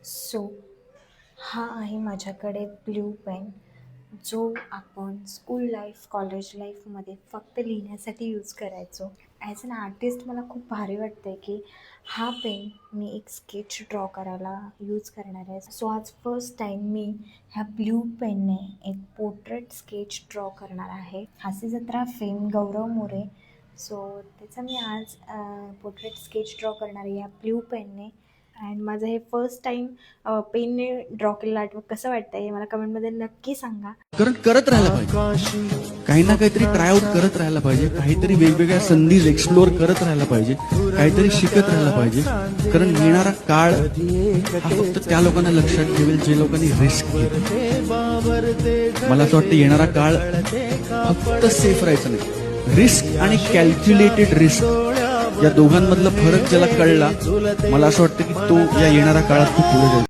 So हा आहे माझ्याकडे ब्ल्यू पेन जो आपण स्कूल लाईफ कॉलेज लाईफमध्ये फक्त लिहिण्यासाठी यूज करायचो. ॲज अन आर्टिस्ट मला खूप भारी वाटतं आहे की हा पेन मी एक स्केच ड्रॉ करायला यूज करणार आहे. सो आज फर्स्ट टाईम मी ह्या ब्ल्यू पेनने एक पोर्ट्रेट स्केच ड्रॉ करणार आहे. हास्य जत्रा फेम गौरव मोरे. सो त्याचा मी आज पोर्ट्रेट स्केच ड्रॉ करणार आहे ह्या ब्ल्यू पेनने. अँड माझं हे फर्स्ट टाईम पेनने ड्रॉ केलेलं आर्टवर्क कसं वाटतं हे मला कमेंटमध्ये नक्की सांगा. कारण करत राहायला पाहिजे, काही ना काहीतरी ट्रायआउट करत राहायला पाहिजे, काहीतरी वेगवेगळ्या संधी एक्सप्लोअर करत राहायला पाहिजे, काहीतरी शिकत राहायला पाहिजे. कारण येणारा काळ हा फक्त त्या लोकांना लक्षात ठेवेल जे लोकांनी रिस्क घेतली. मला असं वाटतं येणारा काळ फक्त सेफ राहायचं नाही, रिस्क आणि कॅल्क्युलेटेड रिस्क या दोघांमधला फरक ज्याला कळला, मला असं वाटतं की तो या येणाऱ्या काळात खूप पुढे जाईल.